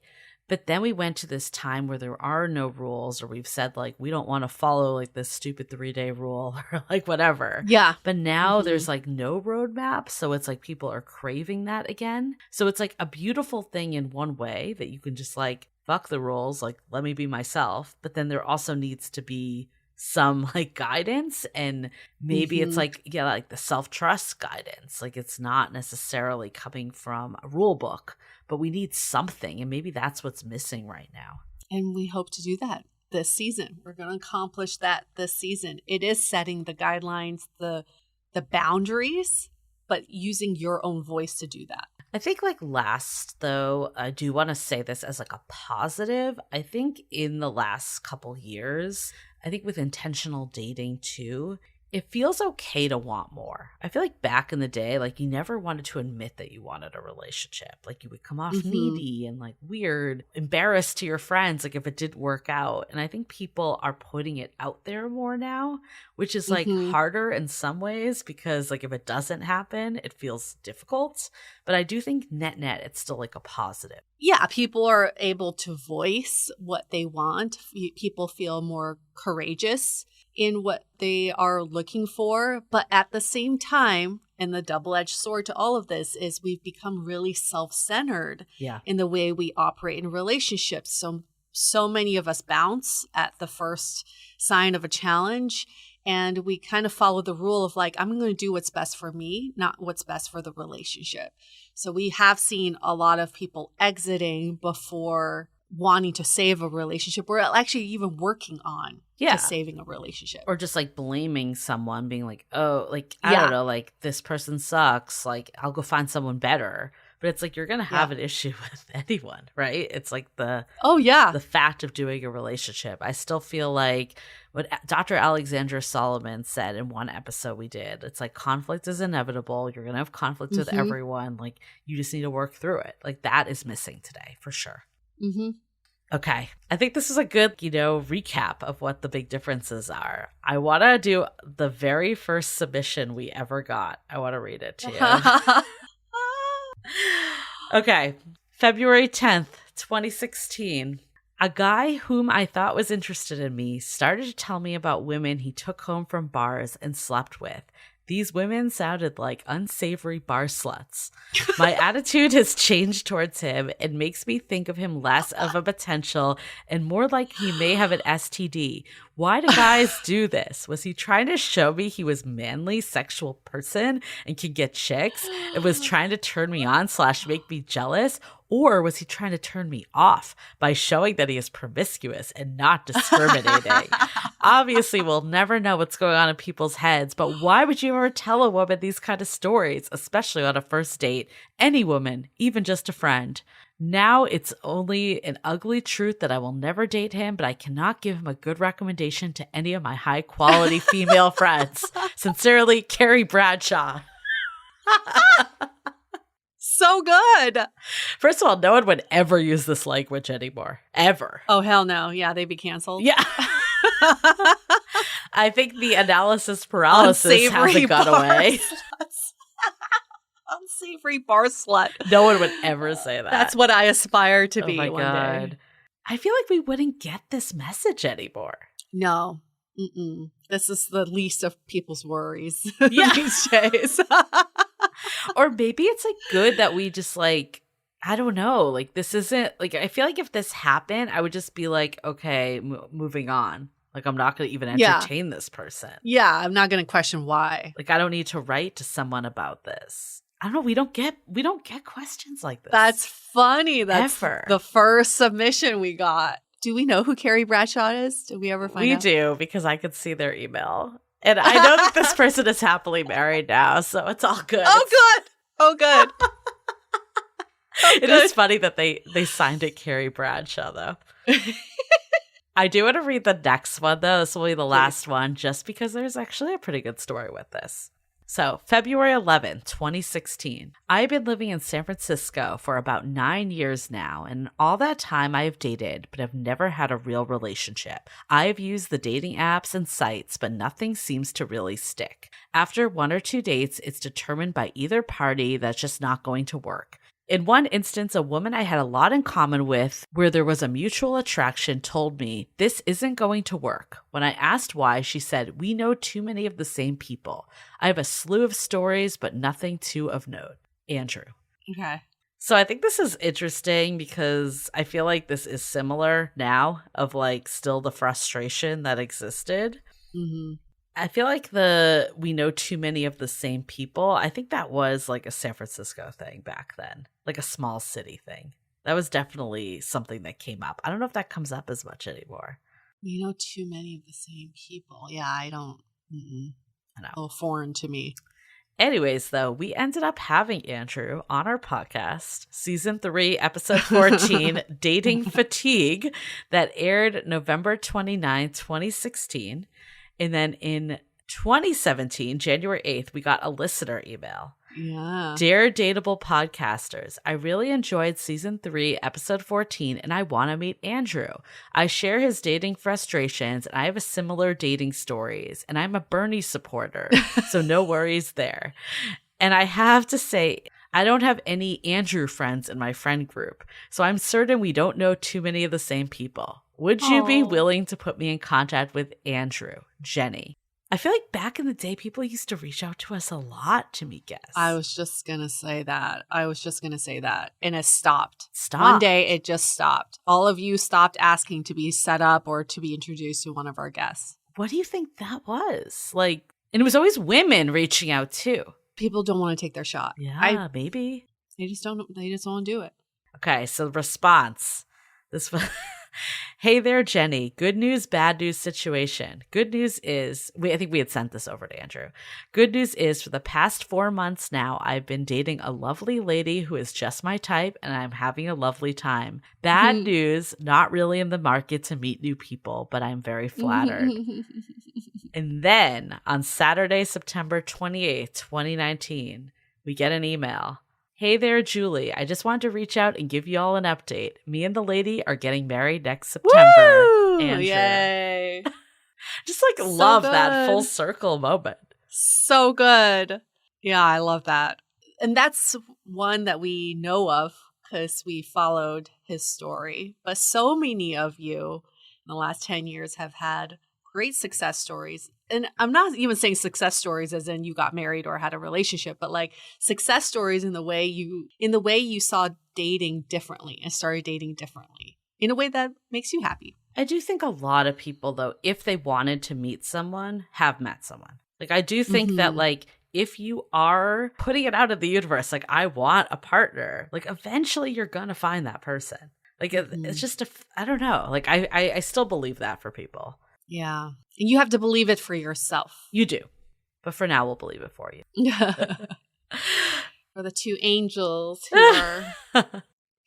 But then we went to this time where there are no rules, or we've said like, we don't want to follow like this stupid 3-day rule or like whatever. Yeah. But now there's like no roadmap. So it's like people are craving that again. So it's like a beautiful thing in one way that you can just like, fuck the rules, like let me be myself. But then there also needs to be some like guidance, and maybe it's like, yeah, like the self-trust guidance. Like it's not necessarily coming from a rule book, but we need something, and maybe that's what's missing right now. And we hope to do that this season. We're going to accomplish that this season. It is setting the guidelines, the boundaries, but using your own voice to do that. I think like last though, I do want to say this as like a positive. I think in the last couple years, I think with intentional dating too, it feels okay to want more. I feel like back in the day, like you never wanted to admit that you wanted a relationship. Like you would come off needy and like weird, embarrassed to your friends, like if it didn't work out. And I think people are putting it out there more now, which is like harder in some ways because like if it doesn't happen, it feels difficult. But I do think net, it's still like a positive. Yeah, people are able to voice what they want. People feel more courageous in what they are looking for. But at the same time, and the double-edged sword to all of this is we've become really self-centered in the way we operate in relationships. So many of us bounce at the first sign of a challenge. And we kind of follow the rule of like, I'm going to do what's best for me, not what's best for the relationship. So we have seen a lot of people exiting before wanting to save a relationship, or actually even working on to saving a relationship. Or just like blaming someone, being like, oh, like, I don't know, like this person sucks. Like, I'll go find someone better. But it's like you're going to have an issue with anyone, right? It's like the fact of doing a relationship. I still feel like what Dr. Alexandra Solomon said in one episode we did, it's like conflict is inevitable. You're going to have conflict with everyone. Like you just need to work through it. Like that is missing today for sure. Okay. I think this is a good, recap of what the big differences are. I want to do the very first submission we ever got. I want to read it to you. Okay. February 10th, 2016. A guy whom I thought was interested in me started to tell me about women he took home from bars and slept with. These women sounded like unsavory bar sluts. My attitude has changed towards him and makes me think of him less of a potential and more like he may have an STD. Why do guys do this? Was he trying to show me he was manly, sexual person and could get chicks? It was trying to turn me on / make me jealous? Or was he trying to turn me off by showing that he is promiscuous and not discriminating? Obviously, we'll never know what's going on in people's heads, but why would you ever tell a woman these kind of stories, especially on a first date? Any woman, even just a friend. Now it's only an ugly truth that I will never date him, but I cannot give him a good recommendation to any of my high-quality female friends. Sincerely, Carrie Bradshaw. So good. First of all, no one would ever use this language anymore. Ever. Oh, hell no. Yeah, they'd be canceled. Yeah. I think the analysis paralysis hasn't gone away. Unsavory bar slut. No one would ever say that. That's what I aspire to be one day. I feel like we wouldn't get this message anymore. No. This is the least of people's worries these days. Or maybe it's like good that we just like, I don't know, like this isn't like, I feel like if this happened, I would just be like, okay, moving on. Like I'm not going to even entertain this person. Yeah, I'm not going to question why. Like I don't need to write to someone about this. I don't know. We don't get questions like this. That's funny. That's the first submission we got. Do we know who Carrie Bradshaw is? Did we ever find out? We do, because I could see their email. And I know that this person is happily married now, so it's all good. Oh, good. It is funny that they signed it Carrie Bradshaw, though. I do want to read the next one, though. This will be the last one, just because there's actually a pretty good story with this. So, February 11th, 2016. I've been living in San Francisco for about 9 years now, and all that time I have dated, but have never had a real relationship. I have used the dating apps and sites, but nothing seems to really stick. After 1 or 2 dates, it's determined by either party that's just not going to work. In one instance, a woman I had a lot in common with, where there was a mutual attraction, told me, "This isn't going to work." When I asked why, she said, "We know too many of the same people. I have a slew of stories, but nothing too of note." Andrew. Okay. So I think this is interesting because I feel like this is similar now, of like still the frustration that existed. Mm-hmm. I feel like we know too many of the same people. I think that was like a San Francisco thing back then, like a small city thing. That was definitely something that came up. I don't know if that comes up as much anymore. We know too many of the same people. Yeah, I don't. I know. A little foreign to me. Anyways, though, we ended up having Andrew on our podcast, season 3, episode 14, Dating Fatigue, that aired November 29, 2016. And then in 2017, January 8th, we got a listener email. Yeah. Dear Dateable podcasters, I really enjoyed season 3, episode 14, and I want to meet Andrew. I share his dating frustrations, and I have a similar dating stories, and I'm a Bernie supporter, so no worries there. And I have to say, I don't have any Andrew friends in my friend group, so I'm certain we don't know too many of the same people. Would you be willing to put me in contact with Andrew? Jenny. I feel like back in the day, people used to reach out to us a lot to meet guests. I was just going to say that. And it stopped. One day it just stopped. All of you stopped asking to be set up or to be introduced to one of our guests. What do you think that was? Like, and it was always women reaching out too. People don't want to take their shot. Yeah, maybe. They just don't want to do it. Okay, so response. This was... Hey there, Jenny. Good news, bad news situation. Good news is, I think we had sent this over to Andrew. Good news is, for the past 4 months now, I've been dating a lovely lady who is just my type, and I'm having a lovely time. Bad news, not really in the market to meet new people, but I'm very flattered. And then on Saturday, September 28th, 2019, we get an email. Hey there, Julie. I just wanted to reach out and give you all an update. Me and the lady are getting married next September. Woo! Andrew. Yay. Just like so love good. That full circle moment. So good. Yeah, I love that. And that's one that we know of because we followed his story. But so many of you in the last 10 years have had great success stories. And I'm not even saying success stories as in you got married or had a relationship, but like success stories in the way you saw dating differently and started dating differently in a way that makes you happy. I do think a lot of people, though, if they wanted to meet someone, have met someone. Like, I do think that, like, if you are putting it out of the universe, like, I want a partner, like, eventually you're going to find that person. Like, it's just, I don't know. Like, I still believe that for people. Yeah. And you have to believe it for yourself. You do. But for now, we'll believe it for you. For the 2 angels who are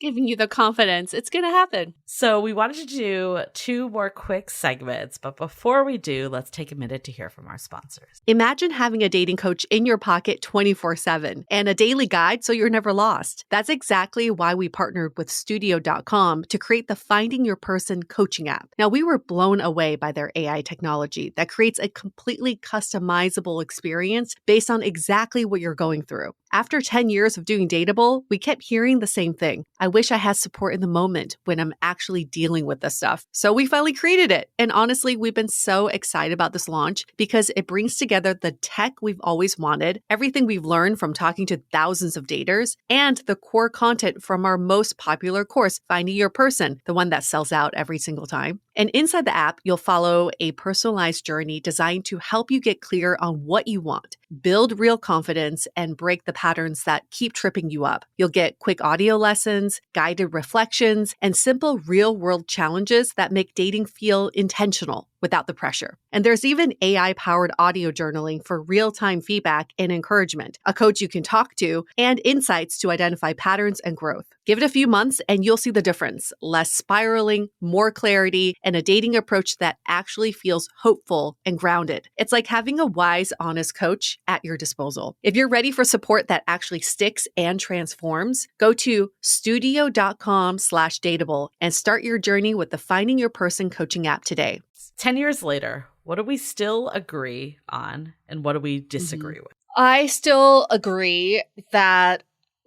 giving you the confidence, it's going to happen. So we wanted to do 2 more quick segments, but before we do, let's take a minute to hear from our sponsors. Imagine having a dating coach in your pocket 24/7 and a daily guide so you're never lost. That's exactly why we partnered with Studio.com to create the Finding Your Person coaching app. Now, we were blown away by their AI technology that creates a completely customizable experience based on exactly what you're going through. After 10 years of doing Dateable, we kept hearing the same thing. I wish I had support in the moment when I'm actually dealing with this stuff. So we finally created it. And honestly, we've been so excited about this launch because it brings together the tech we've always wanted, everything we've learned from talking to thousands of daters, and the core content from our most popular course, Finding Your Person, the one that sells out every single time. And inside the app, you'll follow a personalized journey designed to help you get clear on what you want, build real confidence, and break the patterns that keep tripping you up. You'll get quick audio lessons, guided reflections, and simple real-world challenges that make dating feel intentional without the pressure. And there's even AI-powered audio journaling for real-time feedback and encouragement, a coach you can talk to, and insights to identify patterns and growth. Give it a few months and you'll see the difference. Less spiraling, more clarity, and a dating approach that actually feels hopeful and grounded. It's like having a wise, honest coach at your disposal. If you're ready for support that actually sticks and transforms, go to studio.com/dateable and start your journey with the Finding Your Person coaching app today. 10 years later, what do we still agree on and what do we disagree with? I still agree that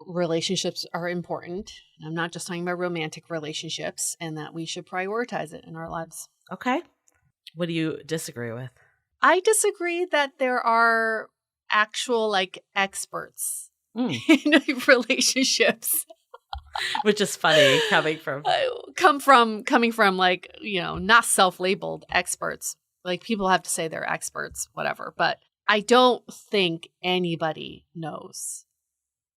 relationships are important. I'm not just talking about romantic relationships, and that we should prioritize it in our lives. Okay. What do you disagree with? I disagree that there are actual like experts in relationships. Which is funny coming from like, not self-labeled experts. Like people have to say they're experts, whatever. But I don't think anybody knows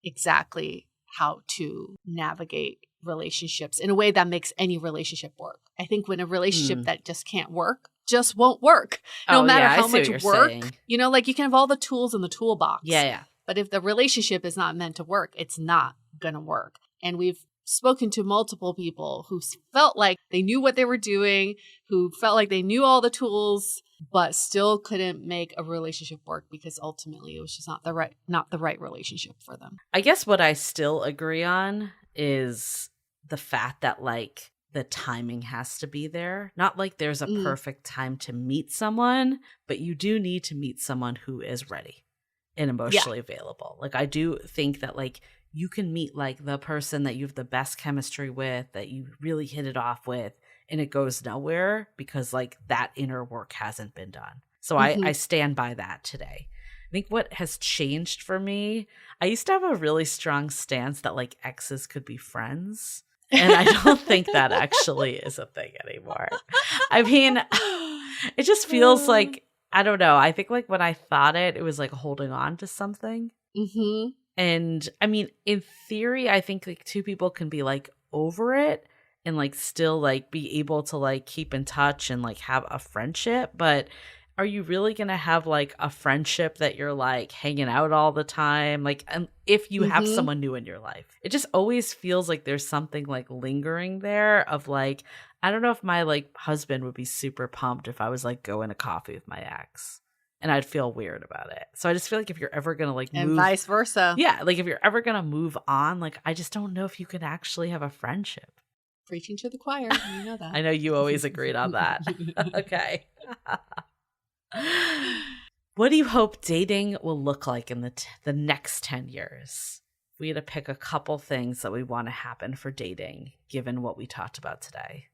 exactly how to navigate relationships in a way that makes any relationship work. I think when a relationship that just can't work, just won't work. No matter how much work, like you can have all the tools in the toolbox. Yeah. But if the relationship is not meant to work, it's not going to work. And we've spoken to multiple people who felt like they knew what they were doing, who felt like they knew all the tools, but still couldn't make a relationship work because ultimately it was just not the right relationship for them. I guess what I still agree on is the fact that like the timing has to be there. Not like there's a perfect time to meet someone, but you do need to meet someone who is ready and emotionally available. Like I do think that like you can meet like the person that you have the best chemistry with, that you really hit it off with, and it goes nowhere because like that inner work hasn't been done. So I stand by that today. I think what has changed for me, I used to have a really strong stance that like exes could be friends. And I don't think that actually is a thing anymore. I mean, it just feels like, I don't know. I think like when I thought it was like holding on to something. Mm-hmm. And I mean, in theory, I think like two people can be like over it and like still like be able to like keep in touch and like have a friendship. But are you really going to have like a friendship that you're like hanging out all the time? Like if you have someone new in your life, it just always feels like there's something like lingering there of like, I don't know if my like husband would be super pumped if I was like going to coffee with my ex. And I'd feel weird about it. So I just feel like if you're ever going to like move. And vice versa. Yeah. Like if you're ever going to move on, like I just don't know if you can actually have a friendship. Preaching to the choir. You know that. I know you always agreed on that. Okay. What do you hope dating will look like in the next 10 years? We had to pick a couple things that we want to happen for dating, given what we talked about today.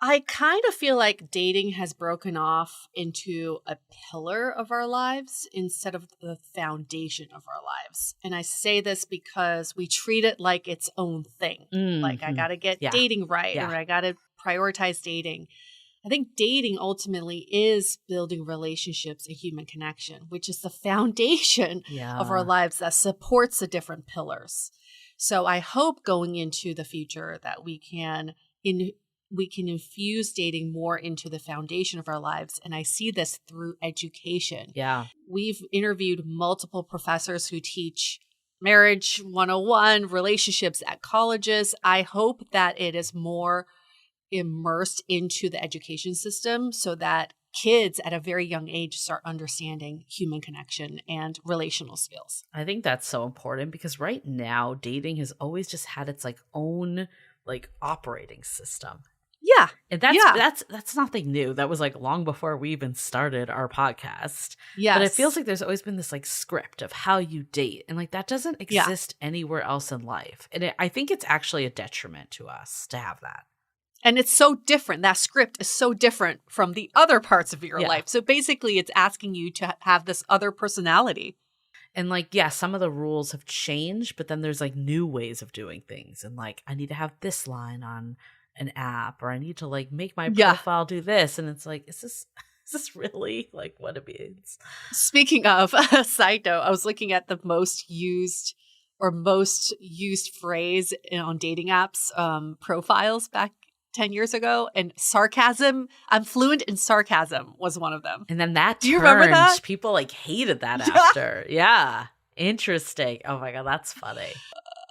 I kind of feel like dating has broken off into a pillar of our lives instead of the foundation of our lives. And I say this because we treat it like its own thing. Like I got to get dating right, or I got to prioritize dating. I think dating ultimately is building relationships and human connection, which is the foundation of our lives that supports the different pillars. So I hope going into the future that we can infuse dating more into the foundation of our lives. And I see this through education. Yeah. We've interviewed multiple professors who teach marriage 101, relationships at colleges. I hope that it is more immersed into the education system so that kids at a very young age start understanding human connection and relational skills. I think that's so important because right now dating has always just had its like own like operating system. Yeah. And that's nothing new. That was like long before we even started our podcast. Yes. But it feels like there's always been this like script of how you date. And like that doesn't exist anywhere else in life. And I think it's actually a detriment to us to have that. And it's so different. That script is so different from the other parts of your life. So basically it's asking you to have this other personality. And like, some of the rules have changed, but then there's like new ways of doing things. And like, I need to have this line on an app, or I need to like make my profile do this. And it's like, is this really like what it means? Speaking of, a side note, I was looking at the most used phrase on dating apps profiles back 10 years ago, and sarcasm. I'm fluent in sarcasm was one of them. And then that Do you remember that? People like hated that after. Yeah. Interesting. Oh my God, that's funny.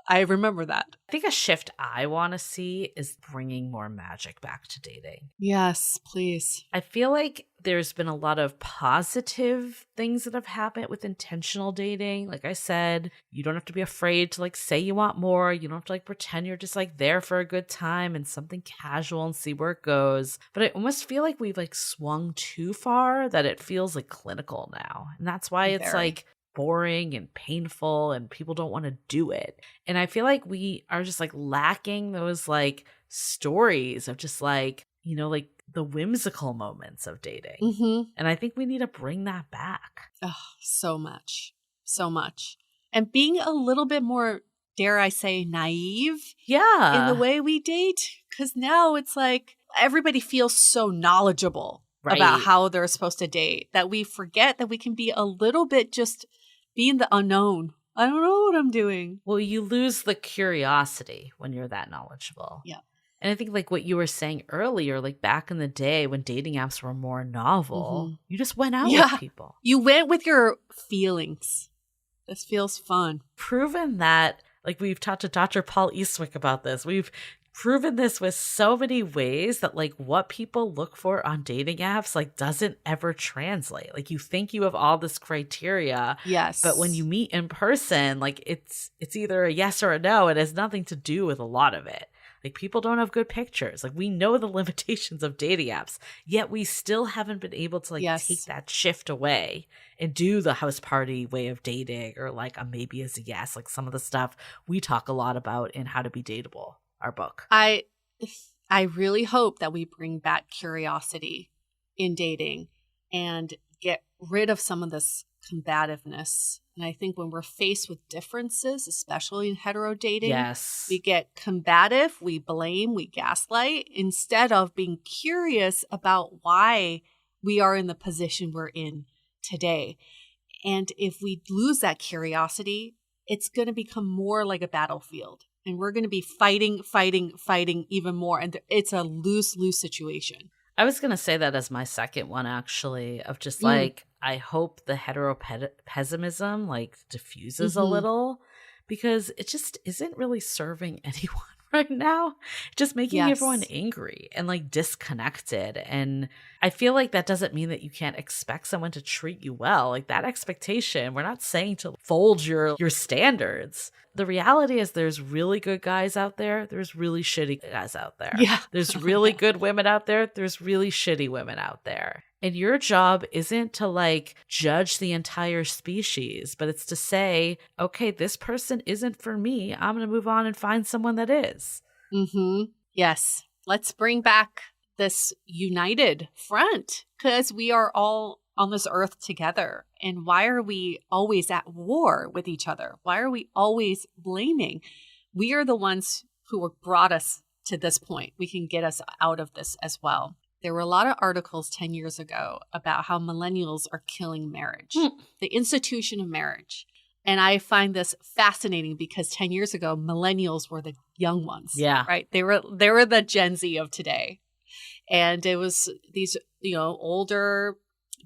I remember that. I think a shift I want to see is bringing more magic back to dating. Yes, please. I feel like there's been a lot of positive things that have happened with intentional dating. Like I said, you don't have to be afraid to like say you want more. You don't have to like pretend you're just like there for a good time and something casual and see where it goes. But I almost feel like we've like swung too far that it feels like clinical now. And that's why it's like boring and painful and people don't want to do it. And I feel like we are just like lacking those like stories of just like, like the whimsical moments of dating. Mm-hmm. And I think we need to bring that back. Oh, so much. So much. And being a little bit more, dare I say, naive in the way we date. Because now it's like everybody feels so knowledgeable about how they're supposed to date that we forget that we can be a little bit just being the unknown. I don't know what I'm doing. Well, you lose the curiosity when you're that knowledgeable. Yeah. And I think like what you were saying earlier, like back in the day when dating apps were more novel, you just went out with people. You went with your feelings. This feels fun. Proven that, like we've talked to Dr. Paul Eastwick about this. We've proven this with so many ways that like what people look for on dating apps like doesn't ever translate. Like you think you have all this criteria. Yes. But when you meet in person, like it's either a yes or a no. It has nothing to do with a lot of it. Like people don't have good pictures. Like we know the limitations of dating apps, yet we still haven't been able to like take that shift away and do the house party way of dating or like a maybe as a yes, like some of the stuff we talk a lot about in How to Be Dateable, our book. I really hope that we bring back curiosity in dating and get rid of some of this combativeness. And I think when we're faced with differences, especially in hetero dating, we get combative, we blame, we gaslight, instead of being curious about why we are in the position we're in today. And if we lose that curiosity, it's going to become more like a battlefield. And we're going to be fighting even more. And it's a lose-lose situation. I was going to say that as my second one, actually, of just like, I hope the hetero pessimism like diffuses a little, because it just isn't really serving anyone right now. Just making everyone angry and like disconnected. And I feel like that doesn't mean that you can't expect someone to treat you well. Like that expectation, we're not saying to fold your standards. The reality is there's really good guys out there. There's really shitty guys out there. Yeah. There's really good women out there. There's really shitty women out there. And your job isn't to like judge the entire species, but it's to say, okay, this person isn't for me. I'm going to move on and find someone that is. Mm-hmm. Yes. Let's bring back this united front because we are all on this earth together. And why are we always at war with each other? Why are we always blaming? We are the ones who brought us to this point. We can get us out of this as well. There were a lot of articles 10 years ago about how millennials are killing marriage, the institution of marriage. And I find this fascinating because 10 years ago, millennials were the young ones. Yeah. Right? They were the Gen Z of today. And it was these, older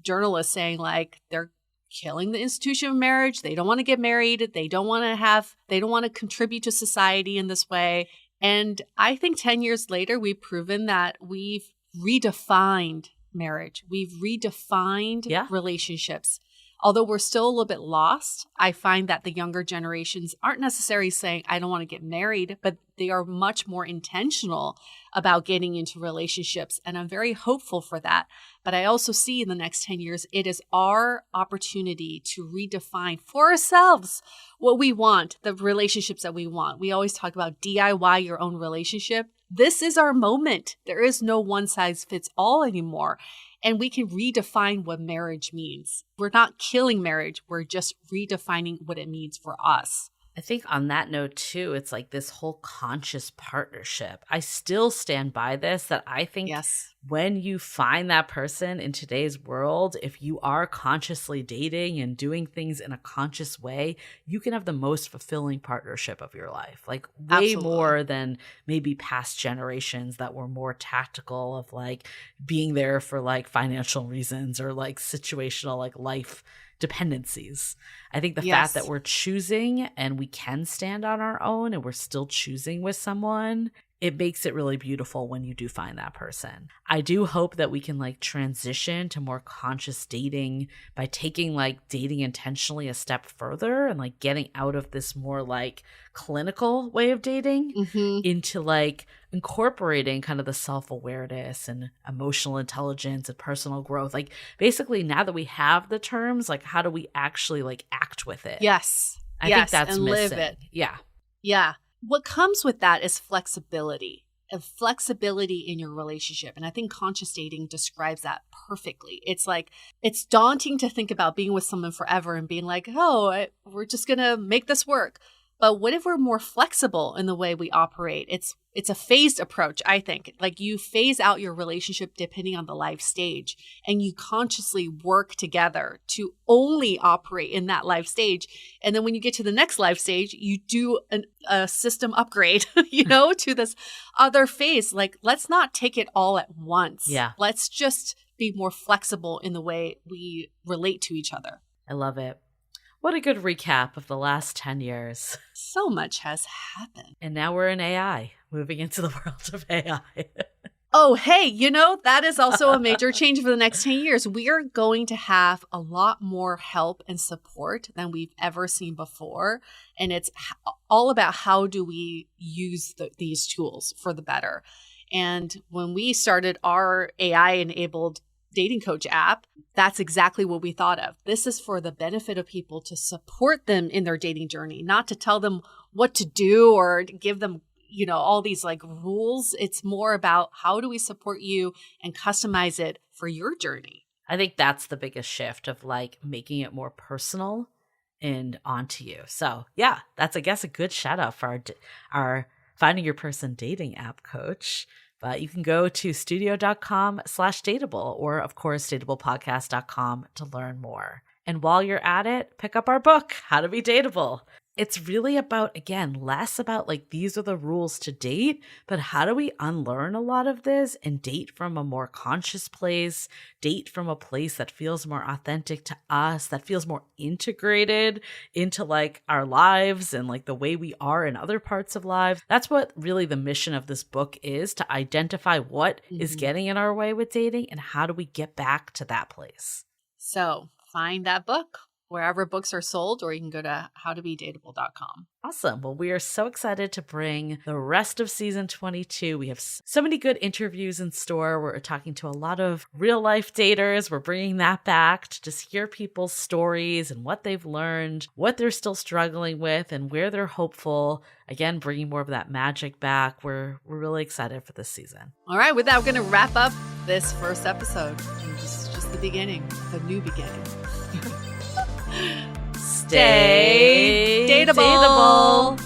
journalists saying like they're killing the institution of marriage. They don't want to get married. They don't want to contribute to society in this way. And I think 10 years later, we've proven that we've redefined marriage. We've redefined relationships. Although we're still a little bit lost, I find that the younger generations aren't necessarily saying, I don't want to get married, but they are much more intentional about getting into relationships. And I'm very hopeful for that. But I also see in the next 10 years, it is our opportunity to redefine for ourselves what we want, the relationships that we want. We always talk about DIY your own relationship. This is our moment. There is no one size fits all anymore. And we can redefine what marriage means. We're not killing marriage. We're just redefining what it means for us. I think on that note, too, it's like this whole conscious partnership. I still stand by this, that I think when you find that person in today's world, if you are consciously dating and doing things in a conscious way, you can have the most fulfilling partnership of your life. Like way more than maybe past generations that were more tactical of like being there for like financial reasons or like situational like life dependencies. I think the fact that we're choosing and we can stand on our own and we're still choosing with someone it makes it really beautiful when you do find that person. I do hope that we can like transition to more conscious dating by taking like dating intentionally a step further and like getting out of this more like clinical way of dating into like incorporating kind of the self-awareness and emotional intelligence and personal growth. Like basically now that we have the terms, like how do we actually like act with it? Yes. I think that's and missing. live it. Yeah. Yeah. What comes with that is flexibility in your relationship. And I think conscious dating describes that perfectly. It's like, it's daunting to think about being with someone forever and being like, we're just going to make this work. But what if we're more flexible in the way we operate? It's a phased approach, I think. Like you phase out your relationship depending on the life stage, and you consciously work together to only operate in that life stage. And then when you get to the next life stage, you do a system upgrade, to this other phase. Like, let's not take it all at once. Yeah. Let's just be more flexible in the way we relate to each other. I love it. What a good recap of the last 10 years. So much has happened. And now we're in AI, moving into the world of AI. Oh, hey, that is also a major change for the next 10 years. We are going to have a lot more help and support than we've ever seen before. And it's all about how do we use these tools for the better. And when we started our AI-enabled dating coach app, that's exactly what we thought of. This is for the benefit of people to support them in their dating journey, not to tell them what to do or to give them, all these like rules. It's more about how do we support you and customize it for your journey. I think that's the biggest shift of like making it more personal and onto you. So yeah, that's, I guess, a good shout out for our Finding Your Person dating app coach. But you can go to studio.com/dateable or, of course, dateablepodcast.com to learn more. And while you're at it, pick up our book, How to Be Dateable. It's really about, again, less about like these are the rules to date, but how do we unlearn a lot of this and date from a more conscious place, date from a place that feels more authentic to us, that feels more integrated into like our lives and like the way we are in other parts of lives. That's what really the mission of this book is, to identify what is getting in our way with dating and how do we get back to that place. So find that book wherever books are sold, or you can go to howtobedateable.com. Awesome. Well, we are so excited to bring the rest of season 22. We have so many good interviews in store. We're talking to a lot of real life daters. We're bringing that back to just hear people's stories and what they've learned, what they're still struggling with, and where they're hopeful. Again, bringing more of that magic back. We're really excited for this season. All right. With that, we're going to wrap up this first episode. Just the beginning, the new beginning. Stay dateable.